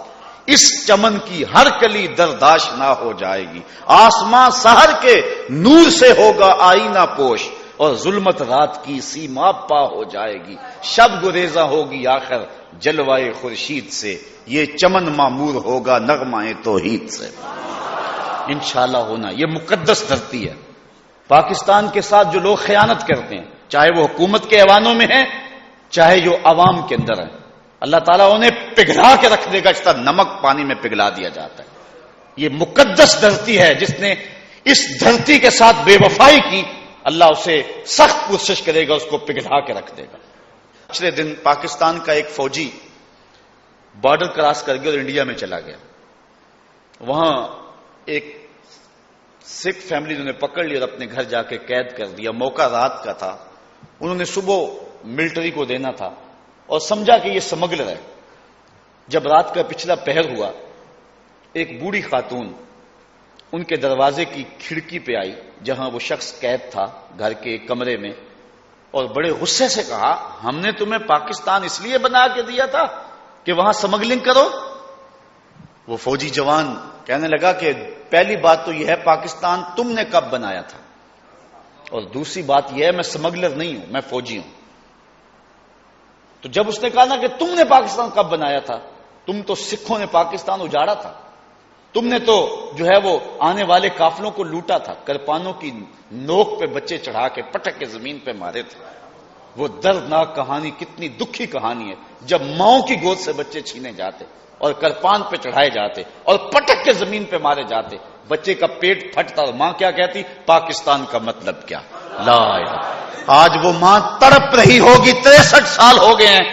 اس چمن کی ہر کلی درداش نہ ہو جائے گی، آسمان سحر کے نور سے ہوگا آئینہ پوش اور ظلمت رات کی سیما پا ہو جائے گی، شب گریزہ ہوگی آخر جلوائے خورشید سے، یہ چمن معمور ہوگا نغمہ توحید سے. انشاءاللہ ہونا. یہ مقدس دھرتی ہے. پاکستان کے ساتھ جو لوگ خیانت کرتے ہیں، چاہے وہ حکومت کے ایوانوں میں ہیں، چاہے جو عوام کے اندر ہیں، اللہ تعالیٰ انہیں پگھلا کے رکھ دے گا جس طرح نمک پانی میں پگھلا دیا جاتا ہے. یہ مقدس دھرتی ہے. جس نے اس دھرتی کے ساتھ بے وفائی کی، اللہ اسے سخت کوشش کرے گا، اس کو پگھلا کے رکھ دے گا. پچھلے دن پاکستان کا ایک فوجی بارڈر کراس کر گیا اور انڈیا میں چلا گیا. وہاں ایک سکھ فیملی نے پکڑ لیا اور اپنے گھر جا کے قید کر دیا. موقع رات کا تھا, انہوں نے صبح ملٹری کو دینا تھا اور سمجھا کہ یہ سمگلر ہے. جب رات کا پچھلا پہر ہوا, ایک بوڑھی خاتون ان کے دروازے کی کھڑکی پہ آئی جہاں وہ شخص قید تھا گھر کے ایک کمرے میں, اور بڑے غصے سے کہا, ہم نے تمہیں پاکستان اس لیے بنا کے دیا تھا کہ وہاں سمگلنگ کرو. وہ فوجی جوان کہنے لگا کہ پہلی بات تو یہ ہے پاکستان تم نے کب بنایا تھا, اور دوسری بات یہ ہے میں سمگلر نہیں ہوں, میں فوجی ہوں. تو جب اس نے کہا نا کہ تم نے پاکستان کب بنایا تھا, تم تو سکھوں نے پاکستان اجاڑا تھا, تم نے تو جو ہے وہ آنے والے قافلوں کو لوٹا تھا, کرپانوں کی نوک پہ بچے چڑھا کے پٹک کے زمین پہ مارے تھے. وہ دردناک کہانی, کتنی دکھی کہانی ہے جب ماؤں کی گود سے بچے چھینے جاتے اور کرپان پہ چڑھائے جاتے اور پٹک کے زمین پہ مارے جاتے, بچے کا پیٹ پھٹتا اور ماں کیا کہتی, پاکستان کا مطلب کیا, لا الہ. آج وہ ماں تڑپ رہی ہوگی, 63 سال ہو گئے ہیں.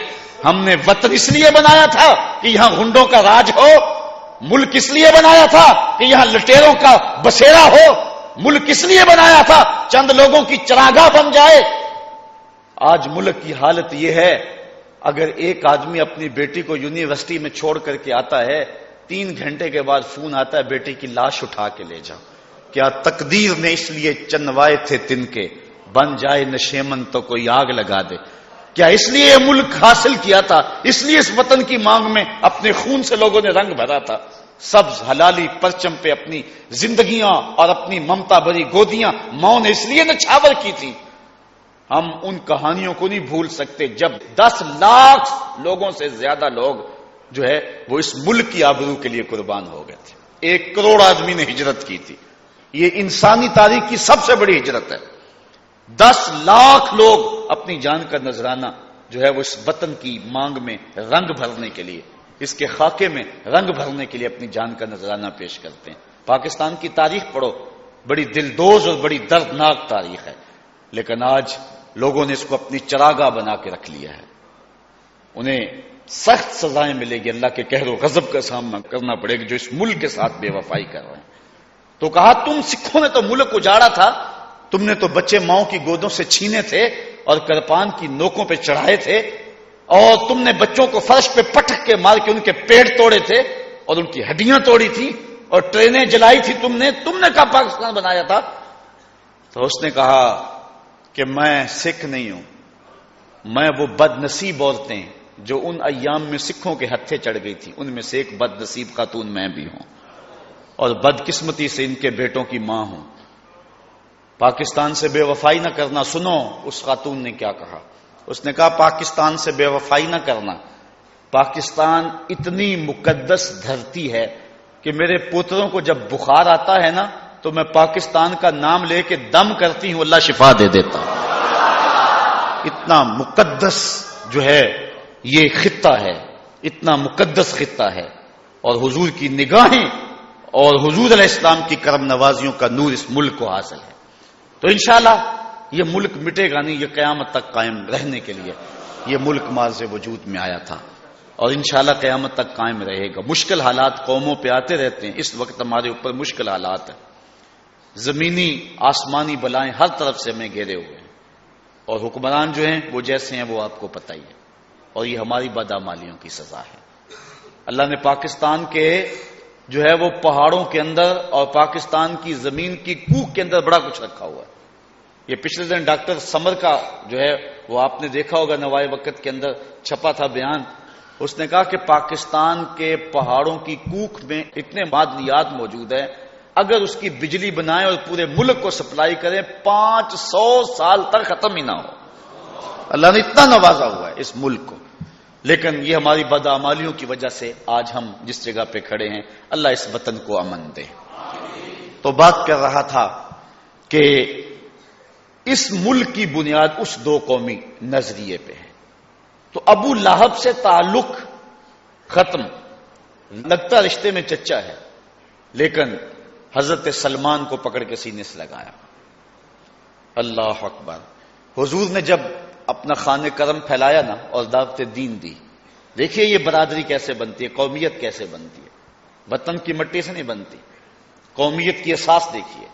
ہم نے وطن اس لیے بنایا تھا کہ یہاں گنڈوں کا راج ہو, ملک اس لیے بنایا تھا کہ یہاں لٹیروں کا بسیرا ہو, ملک اس لیے بنایا تھا چند لوگوں کی چراگاہ بن جائے. آج ملک کی حالت یہ ہے, اگر ایک آدمی اپنی بیٹی کو یونیورسٹی میں چھوڑ کر کے آتا ہے, 3 گھنٹے کے بعد فون آتا ہے بیٹی کی لاش اٹھا کے لے جاؤ. کیا تقدیر نے اس لیے چنوائے تھے تن کے, بن جائے نشیمن تو کوئی آگ لگا دے. کیا اس لیے یہ ملک حاصل کیا تھا, اس لیے اس وطن کی مانگ میں اپنے خون سے لوگوں نے رنگ بھرا تھا. سبز حلالی پرچم پہ اپنی زندگیاں اور اپنی ممتا بھری گودیاں ماؤں نے اس لیے نچھاور کی تھی. ہم ان کہانیوں کو نہیں بھول سکتے جب 10 لاکھ لوگوں سے زیادہ لوگ جو ہے وہ اس ملک کی آبرو کے لیے قربان ہو گئے تھے. 1 کروڑ آدمی نے ہجرت کی تھی. یہ انسانی تاریخ کی سب سے بڑی ہجرت ہے. 10 لاکھ لوگ اپنی جان کا نذرانہ جو ہے وہ اس وطن کی مانگ میں رنگ بھرنے کے لیے, اس کے خاکے میں رنگ بھرنے کے لیے اپنی جان کا نذرانہ پیش کرتے ہیں. پاکستان کی تاریخ پڑھو, بڑی دلدوز اور بڑی دردناک تاریخ ہے, لیکن آج لوگوں نے اس کو اپنی چراگاہ بنا کے رکھ لیا ہے. انہیں سخت سزائیں ملے گی, اللہ کے قہر و غضب کا سامنا کرنا پڑے گا جو اس ملک کے ساتھ بے وفائی کر رہے ہیں. تو کہا تم سکھوں نے تو ملک اجاڑا تھا, تم نے تو بچے ماؤں کی گودوں سے چھینے تھے اور کرپان کی نوکوں پہ چڑھائے تھے, اور تم نے بچوں کو فرش پہ پٹک کے مار کے ان کے پیٹ توڑے تھے اور ان کی ہڈیاں توڑی تھی اور ٹرینیں جلائی تھی. تم نے کہا پاکستان بنایا تھا. تو اس نے کہا کہ میں سکھ نہیں ہوں, میں وہ بد نصیب عورتیں جو ان ایام میں سکھوں کے ہتھے چڑھ گئی تھی ان میں سے ایک بد نصیب خاتون میں بھی ہوں, اور بدقسمتی سے ان کے بیٹوں کی ماں ہوں. پاکستان سے بے وفائی نہ کرنا. سنو اس خاتون نے کیا کہا. اس نے کہا پاکستان سے بے وفائی نہ کرنا, پاکستان اتنی مقدس دھرتی ہے کہ میرے پوتروں کو جب بخار آتا ہے نا تو میں پاکستان کا نام لے کے دم کرتی ہوں, اللہ شفا دے دیتا. اتنا مقدس جو ہے یہ خطہ ہے, اتنا مقدس خطہ ہے, اور حضور کی نگاہیں اور حضور علیہ السلام کی کرم نوازیوں کا نور اس ملک کو حاصل ہے. تو انشاءاللہ یہ ملک مٹے گا نہیں, یہ قیامت تک قائم رہنے کے لیے یہ ملک ماض وجود میں آیا تھا, اور انشاءاللہ قیامت تک قائم رہے گا. مشکل حالات قوموں پہ آتے رہتے ہیں, اس وقت ہمارے اوپر مشکل حالات ہیں, زمینی آسمانی بلائیں ہر طرف سے ہمیں گھیرے ہوئے ہیں, اور حکمران جو ہیں وہ جیسے ہیں وہ آپ کو پتہ ہی ہے, اور یہ ہماری بدعمالیوں کی سزا ہے. اللہ نے پاکستان کے جو ہے وہ پہاڑوں کے اندر اور پاکستان کی زمین کی کوکھ کے اندر بڑا کچھ رکھا ہوا ہے. یہ پچھلے دن ڈاکٹر سمر کا جو ہے وہ آپ نے دیکھا ہوگا نوائے وقت کے اندر چھپا تھا بیان. اس نے کہا کہ پاکستان کے پہاڑوں کی کوکھ میں اتنے معدنیات موجود ہیں, اگر اس کی بجلی بنائیں اور پورے ملک کو سپلائی کریں 500 سال تک ختم ہی نہ ہو. اللہ نے اتنا نوازا ہوا ہے اس ملک کو, لیکن یہ ہماری بدعمالیوں کی وجہ سے آج ہم جس جگہ پہ کھڑے ہیں, اللہ اس وطن کو امن دے. تو بات کر رہا تھا کہ اس ملک کی بنیاد اس 2 قومی نظریے پہ ہے. تو ابو لہب سے تعلق ختم, لگتا رشتے میں چچا ہے, لیکن حضرت سلمان کو پکڑ کے سینے سے لگایا. اللہ اکبر. حضور نے جب اپنا خانہ کرم پھیلایا نا اور دعوت دین دی, دیکھیے یہ برادری کیسے بنتی ہے, قومیت کیسے بنتی ہے. وطن کی مٹی سے نہیں بنتی, قومیت کی اساس دیکھیے.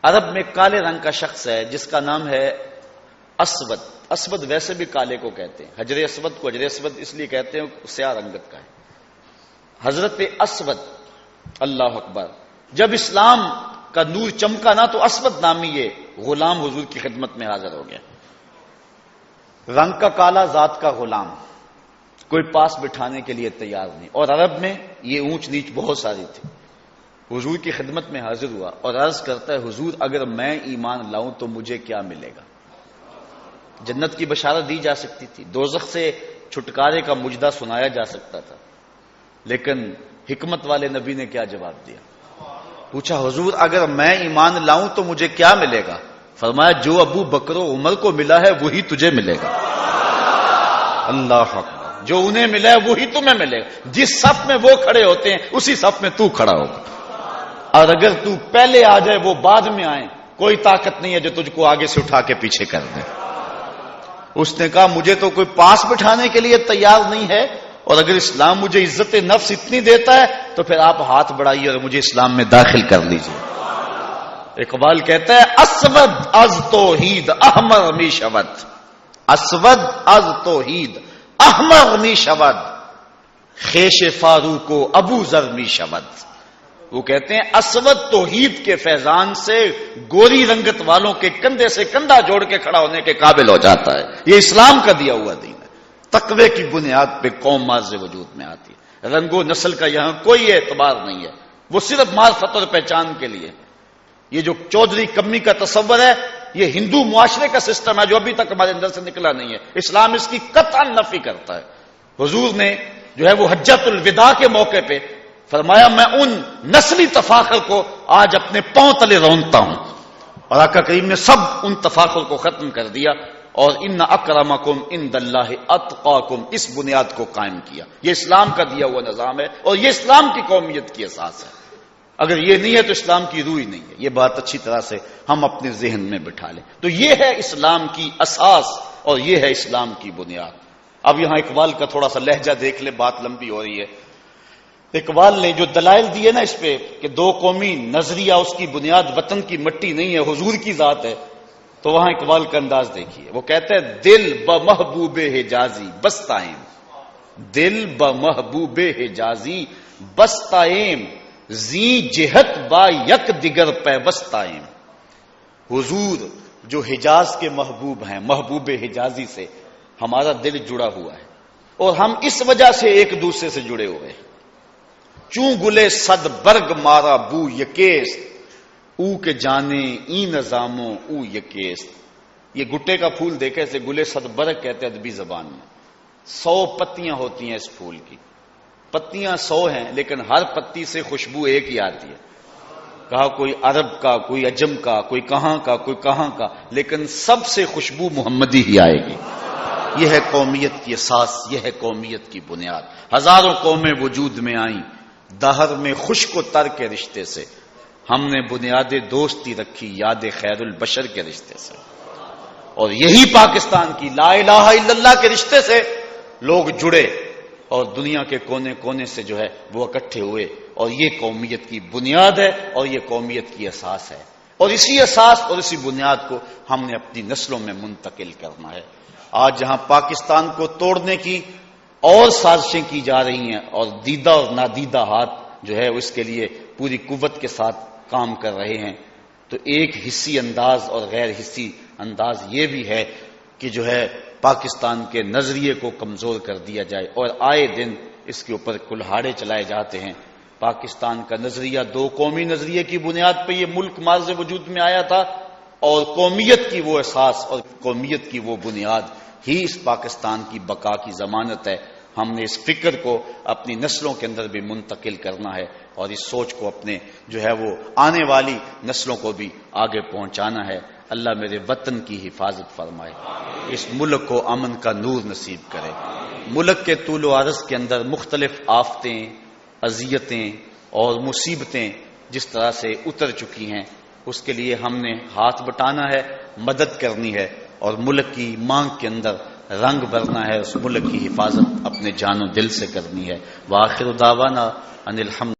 عرب میں کالے رنگ کا شخص ہے جس کا نام ہے اسود. اسود ویسے بھی کالے کو کہتے ہیں. حجر اسود کو حجر اسود اس لیے کہتے ہیں سیاہ رنگت کا ہے. حضرت اسود، اللہ اکبر، جب اسلام کا نور چمکا نا تو اسود نامی یہ غلام حضور کی خدمت میں حاضر ہو گیا. رنگ کا کالا، ذات کا غلام، کوئی پاس بٹھانے کے لیے تیار نہیں. اور عرب میں یہ اونچ نیچ بہت ساری تھی. حضور کی خدمت میں حاضر ہوا اور عرض کرتا ہے حضور اگر میں ایمان لاؤں تو مجھے کیا ملے گا؟ جنت کی بشارت دی جا سکتی تھی، دوزخ سے چھٹکارے کا مجدہ سنایا جا سکتا تھا، لیکن حکمت والے نبی نے کیا جواب دیا؟ پوچھا حضور اگر میں ایمان لاؤں تو مجھے کیا ملے گا؟ فرمایا جو ابو بکر و عمر کو ملا ہے وہی تجھے ملے گا. اللہ اکبر، جو انہیں ملا ہے وہی تمہیں ملے گا. جس صف میں وہ کھڑے ہوتے ہیں اسی صف میں تو کھڑا ہوگا. اور اگر تو پہلے آ جائے وہ بعد میں آئے، کوئی طاقت نہیں ہے جو تجھ کو آگے سے اٹھا کے پیچھے کر دے. اس نے کہا مجھے تو کوئی پاس بٹھانے کے لیے تیار نہیں ہے، اور اگر اسلام مجھے عزت نفس اتنی دیتا ہے تو پھر آپ ہاتھ بڑھائیے اور مجھے اسلام میں داخل کر لیجیے. اقبال کہتا ہے اسود از توحید احمر می شود، اسود از توحید احمر می شود، خیش فاروق و ابو ذر می شود. وہ کہتے ہیں اسود توحید کے فیضان سے گوری رنگت والوں کے کندھے سے کندھا جوڑ کے کھڑا ہونے کے قابل ہو جاتا ہے. یہ اسلام کا دیا ہوا دین ہے. تقوی کی بنیاد پہ قوم مارز وجود میں آتی ہے. رنگ و نسل کا یہاں کوئی اعتبار نہیں ہے، وہ صرف معرفت اور پہچان کے لیے. یہ جو چودھری کمی کا تصور ہے یہ ہندو معاشرے کا سسٹم ہے جو ابھی تک ہمارے اندر سے نکلا نہیں ہے. اسلام اس کی قطعا نفی کرتا ہے. حضور نے جو ہے وہ حجۃ الوداع کے موقع پہ فرمایا میں ان نسلی تفاخر کو آج اپنے پاؤں تلے رونتا ہوں، اور آقا کریم نے سب ان تفاخر کو ختم کر دیا اور ان اکرمکم عند اللہ اتقاکم اس بنیاد کو قائم کیا. یہ اسلام کا دیا ہوا نظام ہے اور یہ اسلام کی قومیت کی اساس ہے. اگر یہ نہیں ہے تو اسلام کی روح ہی نہیں ہے. یہ بات اچھی طرح سے ہم اپنے ذہن میں بٹھا لیں. تو یہ ہے اسلام کی اساس اور یہ ہے اسلام کی بنیاد. اب یہاں اقبال کا تھوڑا سا لہجہ دیکھ لے، بات لمبی ہو رہی ہے. اقبال نے جو دلائل دیے نا اس پہ کہ دو قومی نظریہ اس کی بنیاد وطن کی مٹی نہیں ہے حضور کی ذات ہے، تو وہاں اقبال کا انداز دیکھیے. وہ کہتا ہے دل بمحبوب حجازی بستائم، دل بمحبوب حجازی بستائم، زی جہت با یک دیگر پیوستائم. حضور جو حجاز کے محبوب ہیں، محبوب حجازی سے ہمارا دل جڑا ہوا ہے اور ہم اس وجہ سے ایک دوسرے سے جڑے ہوئے ہیں. چوں گلے صد برگ مارا بو یکیست، او کے جانے ای نظاموں او یکیست. یہ گٹے کا پھول دیکھے سے گلے صد برگ کہتے ہیں ادبی زبان میں. 100 پتیاں ہوتی ہیں اس پھول کی، پتیاں 100 ہیں لیکن ہر پتی سے خوشبو ایک ہی آتی ہے. کہا کوئی عرب کا، کوئی عجم کا، کوئی کہاں کا، کوئی کہاں کا، لیکن سب سے خوشبو محمدی ہی آئے گی. یہ ہے قومیت کی اساس، یہ ہے قومیت کی بنیاد. ہزاروں قومیں وجود میں آئیں دہر میں خشک و تر کے رشتے سے، ہم نے بنیاد دوستی رکھی یاد خیر البشر کے رشتے سے. اور یہی پاکستان کی لا الہ الا اللہ کے رشتے سے لوگ جڑے اور دنیا کے کونے کونے سے جو ہے وہ اکٹھے ہوئے. اور یہ قومیت کی بنیاد ہے اور یہ قومیت کی اساس ہے. اور اسی اساس اور اسی بنیاد کو ہم نے اپنی نسلوں میں منتقل کرنا ہے. آج جہاں پاکستان کو توڑنے کی اور سازشیں کی جا رہی ہیں اور دیدہ اور نادیدہ ہاتھ جو ہے اس کے لیے پوری قوت کے ساتھ کام کر رہے ہیں، تو ایک حصی انداز اور غیر حصی انداز یہ بھی ہے کہ جو ہے پاکستان کے نظریے کو کمزور کر دیا جائے. اور آئے دن اس کے اوپر کلہاڑے چلائے جاتے ہیں. پاکستان کا نظریہ دو قومی نظریے کی بنیاد پہ یہ ملک مارز وجود میں آیا تھا، اور قومیت کی وہ اساس اور قومیت کی وہ بنیاد ہی اس پاکستان کی بقا کی ضمانت ہے. ہم نے اس فکر کو اپنی نسلوں کے اندر بھی منتقل کرنا ہے اور اس سوچ کو اپنے جو ہے وہ آنے والی نسلوں کو بھی آگے پہنچانا ہے. اللہ میرے وطن کی حفاظت فرمائے، اس ملک کو امن کا نور نصیب کرے. ملک کے طول و عرض کے اندر مختلف آفتیں، اذیتیں اور مصیبتیں جس طرح سے اتر چکی ہیں، اس کے لیے ہم نے ہاتھ بٹانا ہے، مدد کرنی ہے اور ملک کی مانگ کے اندر رنگ بھرنا ہے. اس ملک کی حفاظت اپنے جان و دل سے کرنی ہے. وآخر دعوانا ان الحمد